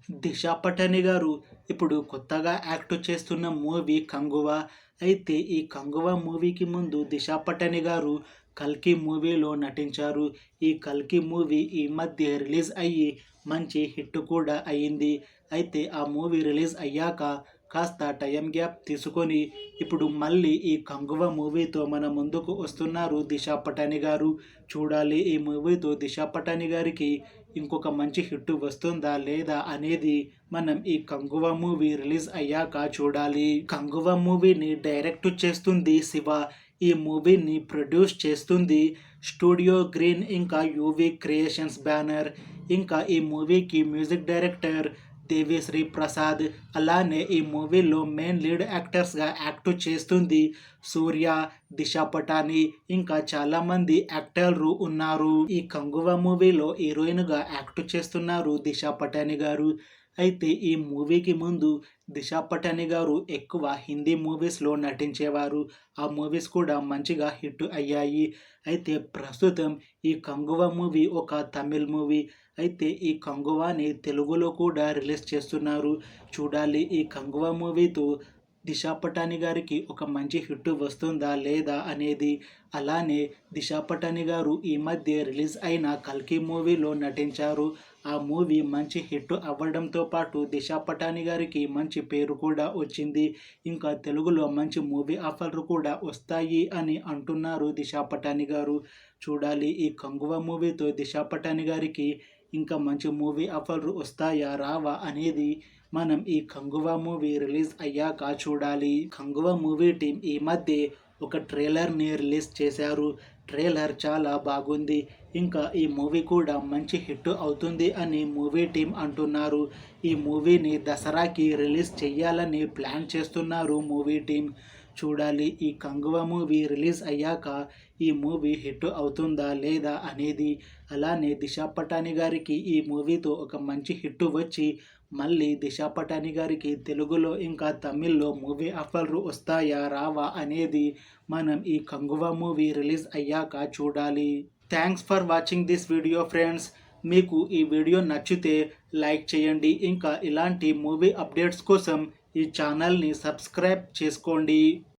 దిశా పటాని గారు ఇప్పుడు కొత్తగా యాక్ట్ చేస్తున్న మూవీ 'కంగువ'. అయితే ఈ 'కంగువ' మూవీకి ముందు దిశా పటాని గారు 'కల్కి' మూవీలో నటించారు. ఈ 'కల్కి' మూవీ ఈ మధ్య రిలీజ్ అయ్యి మంచి హిట్ కూడా అయ్యింది. అయితే ఆ మూవీ రిలీజ్ అయ్యాక కాస్త టైం గ్యాప్ తీసుకొని ఇప్పుడు మళ్ళీ ఈ 'కంగువ' మూవీతో మన ముందుకు వస్తున్నారు దిశా పటాని గారు. చూడాలి ఈ మూవీతో దిశా పటాని గారికి ఇంకొక మంచి హిట్ వస్తుందా లేదా అనేది మనం ఈ 'కంగువ' మూవీ రిలీజ్ అయ్యాక చూడాలి. 'కంగువ' మూవీని డైరెక్ట్ చేస్తుంది శివ. ఈ మూవీని ప్రొడ్యూస్ చేస్తుంది స్టూడియో గ్రీన్ ఇంకా యూవీ క్రియేషన్స్ బ్యానర్. ఇంకా ఈ మూవీకి మ్యూజిక్ డైరెక్టర్ దేవిశ్రీ ప్రసాద్. అలానే ఈ మూవీలో మెయిన్ లీడ్ యాక్టర్స్గా యాక్ట్ చేస్తుంది సూర్య, దిశా పటాని, ఇంకా చాలామంది యాక్టర్లు ఉన్నారు. ఈ 'కంగువ' మూవీలో హీరోయిన్గా యాక్ట్ చేస్తున్నారు దిశా పటాని గారు. అయితే ఈ మూవీకి ముందు దిశా పటాని గారు ఎక్కువ హిందీ మూవీస్లో నటించేవారు. ఆ మూవీస్ కూడా మంచిగా హిట్ అయ్యాయి. అయితే ప్రస్తుతం ఈ 'కంగువ' మూవీ ఒక తమిళ్ మూవీ. అయితే ఈ 'కంగువ'ని తెలుగులో కూడా రిలీజ్ చేస్తున్నారు. చూడాలి ఈ 'కంగువ' మూవీతో దిశా పటాని గారికి ఒక మంచి హిట్ వస్తుందా లేదా అనేది. అలానే దిశా పటాని గారు ఈ మధ్య రిలీజ్ అయిన 'కల్కి' మూవీలో నటించారు. ఆ మూవీ మంచి హిట్ అవ్వడంతో పాటు దిశా పటాని గారికి మంచి పేరు కూడా వచ్చింది. ఇంకా తెలుగులో మంచి మూవీ ఆఫర్లు కూడా వస్తాయి అని అంటున్నారు దిశా పటాని గారు. చూడాలి ఈ 'కంగువ' మూవీతో దిశా పటాని గారికి ఇంకా మంచి మూవీ ఆఫర్లు వస్తాయా రావా అనేది మనం ఈ 'కంగువ' మూవీ రిలీజ్ అయ్యాక చూడాలి. 'కంగువ' మూవీ టీం ఈ మధ్య ఒక ట్రైలర్ని రిలీజ్ చేశారు. ట్రైలర్ చాలా బాగుంది. ఇంకా ఈ మూవీ కూడా మంచి హిట్ అవుతుంది అని మూవీ టీం అంటున్నారు. ఈ మూవీని దసరాకి రిలీజ్ చేయాలని ప్లాన్ చేస్తున్నారు మూవీ టీం. చూడాలి ఈ 'కంగువ' మూవీ రిలీజ్ అయ్యాక ఈ మూవీ హిట్ అవుతుందా లేదా అనేది. అలానే దిశా పటాని గారికి ఈ మూవీతో ఒక మంచి హిట్ వచ్చి మళ్ళీ దిశా పటాని గారికి తెలుగులో ఇంకా తమిళ్లో మూవీ ఆఫర్లు వస్తాయా రావా అనేది మనం ఈ 'కంగువ' మూవీ రిలీజ్ అయ్యాక చూడాలి. Thanks for watching this video friends. మీకు ఈ వీడియో నచ్చితే లైక్ చేయండి. ఇంకా ఇలాంటి మూవీ అప్డేట్స్ కోసం ఈ ఛానల్ని సబ్స్క్రైబ్ చేసుకోండి.